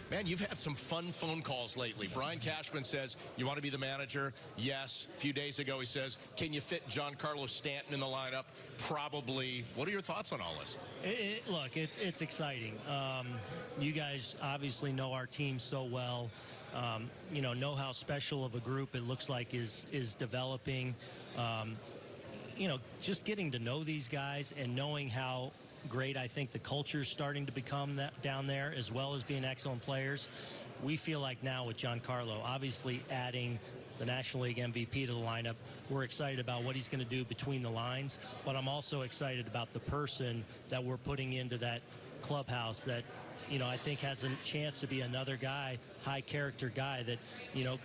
Man, you've had some fun phone calls lately. Brian Cashman says, you want to be the manager? Yes. A few days ago, he says, can you fit Giancarlo Stanton in the lineup? Probably. What are your thoughts on all this? Look, it's exciting. You guys obviously know our team so well. Know how special of a group it looks like is developing. Just getting to know these guys and knowing how great I think the culture is starting to become that down there, as well as being excellent players. We feel like now with Giancarlo, obviously adding the National League MVP to the lineup, we're excited about what he's going to do between the lines, but I'm also excited about the person that we're putting into that clubhouse that I think has a chance to be another guy, high character guy that,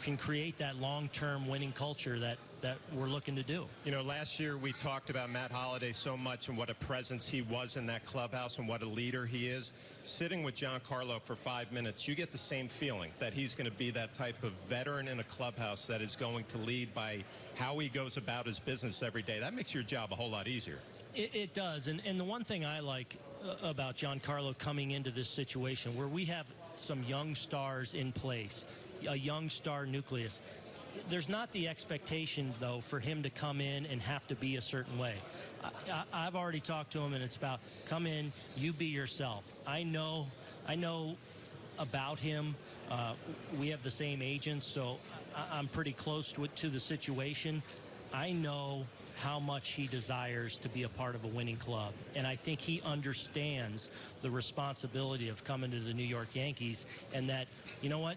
can create that long-term winning culture that we're looking to do. Last year we talked about Matt Holliday so much and what a presence he was in that clubhouse and what a leader he is. Sitting with Giancarlo for 5 minutes, you get the same feeling that he's going to be that type of veteran in a clubhouse that is going to lead by how he goes about his business every day. That makes your job a whole lot easier. It does. And the one thing I like about Giancarlo coming into this situation where we have some young stars in place, a young star nucleus, there's not the expectation, though, for him to come in and have to be a certain way. I've already talked to him, and it's about come in, you be yourself. I know about him. We have the same agents, so I'm pretty close to the situation. I know how much he desires to be a part of a winning club. And I think he understands the responsibility of coming to the New York Yankees and that,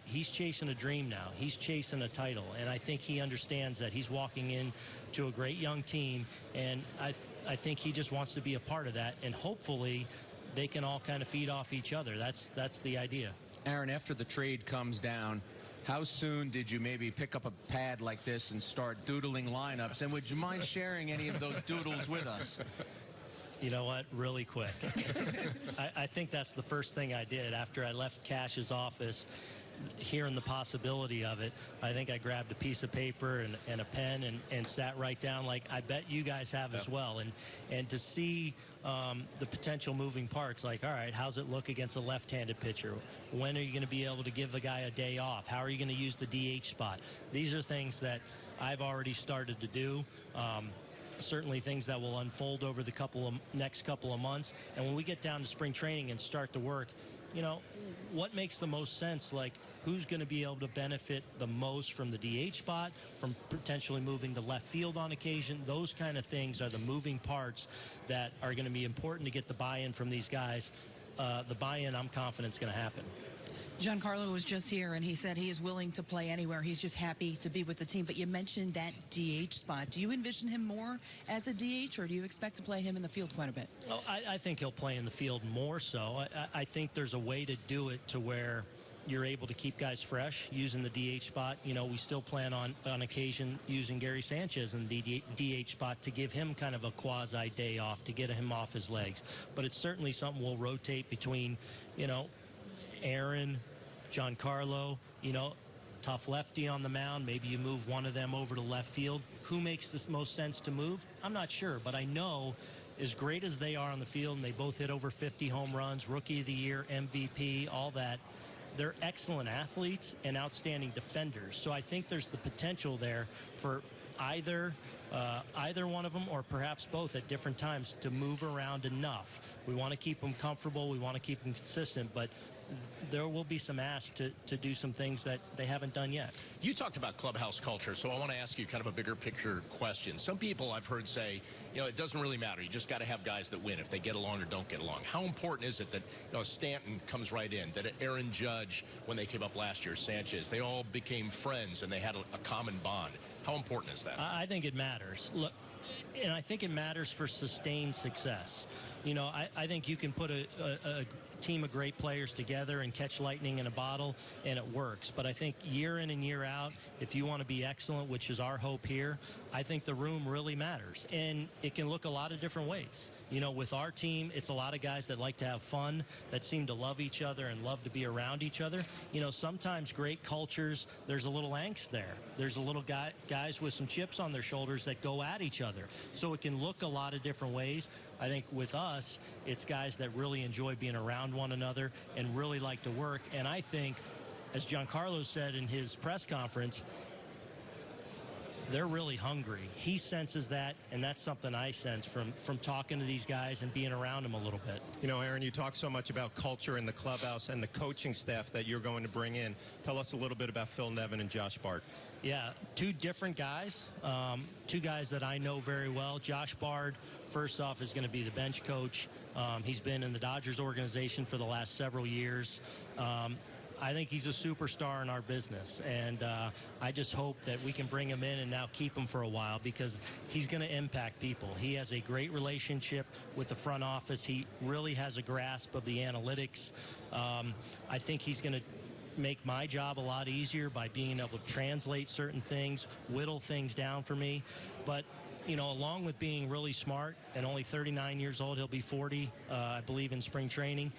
he's chasing a dream now. He's chasing a title. And I think he understands that he's walking in to a great young team. And I think he just wants to be a part of that. And hopefully they can all kind of feed off each other. That's the idea. Aaron, after the trade comes down, how soon did you maybe pick up a pad like this and start doodling lineups? And would you mind sharing any of those doodles with us? You know what? Really quick. I think that's the first thing I did after I left Cash's office. Hearing the possibility of it, I think I grabbed a piece of paper and a pen and sat right down like I bet you guys have as well. And to see the potential moving parts, like, all right, how's it look against a left-handed pitcher? When are you going to be able to give the guy a day off? How are you going to use the DH spot? These are things that I've already started to do. Certainly things that will unfold over the next couple of months. And when we get down to spring training and start to work, what makes the most sense? Like, who's going to be able to benefit the most from the DH spot, from potentially moving to left field on occasion? Those kind of things are the moving parts that are going to be important to get the buy-in from these guys. The buy-in, I'm confident, is going to happen. Giancarlo was just here, and he said he is willing to play anywhere. He's just happy to be with the team. But you mentioned that DH spot. Do you envision him more as a DH, or do you expect to play him in the field quite a bit? Oh, I think he'll play in the field more so. I think there's a way to do it to where you're able to keep guys fresh using the DH spot. We still plan on occasion using Gary Sanchez in the DH spot to give him kind of a quasi day off, to get him off his legs. But it's certainly something we'll rotate between, Aaron, Giancarlo, tough lefty on the mound. Maybe you move one of them over to left field. Who makes the most sense to move? I'm not sure, but I know as great as they are on the field, and they both hit over 50 home runs, Rookie of the Year, MVP, all that, they're excellent athletes and outstanding defenders. So I think there's the potential there for either one of them, or perhaps both at different times, to move around enough. We want to keep them comfortable. We want to keep them consistent, but there will be some ask to do some things that they haven't done yet. You talked about clubhouse culture, so I want to ask you kind of a bigger picture question. Some people I've heard say, it doesn't really matter. You just got to have guys that win if they get along or don't get along. How important is it that Stanton comes right in, that Aaron Judge, when they came up last year, Sanchez, they all became friends and they had a common bond? How important is that? I think it matters. Look, and I think it matters for sustained success. I think you can put a team of great players together and catch lightning in a bottle, and it works. But I think year in and year out, if you want to be excellent, which is our hope here, I think the room really matters. And it can look a lot of different ways. With our team, it's a lot of guys that like to have fun, that seem to love each other and love to be around each other. Sometimes great cultures, there's a little angst there. There's a little guys with some chips on their shoulders that go at each other. So it can look a lot of different ways. I think with us, it's guys that really enjoy being around one another and really like to work. And I think, as Giancarlo said in his press conference, they're really hungry. He senses that, and that's something I sense from talking to these guys and being around them a little bit. You know, Aaron, you talk so much about culture in the clubhouse and the coaching staff that you're going to bring in. Tell us a little bit about Phil Nevin and Josh Bart. Yeah, two different guys, two guys that I know very well. Josh Bard, first off, is going to be the bench coach. He's been in the Dodgers organization for the last several years. I think he's a superstar in our business, and I just hope that we can bring him in and now keep him for a while, because he's going to impact people. He has a great relationship with the front office. He really has a grasp of the analytics. I think he's going to make my job a lot easier by being able to translate certain things, whittle things down for me. But you know, along with being really smart and only 39 years old, he'll be 40, I believe, in spring training.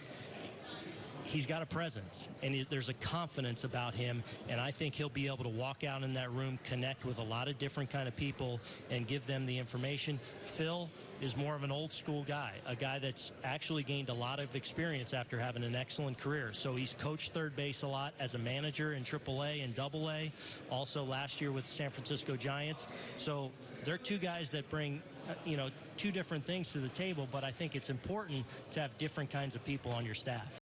He's got a presence, and there's a confidence about him, and I think he'll be able to walk out in that room, connect with a lot of different kind of people, and give them the information. Phil is more of an old school guy, a guy that's actually gained a lot of experience after having an excellent career. So he's coached third base a lot as a manager in AAA and AA, also last year with San Francisco Giants. So they're two guys that bring you know, two different things to the table, but I think it's important to have different kinds of people on your staff.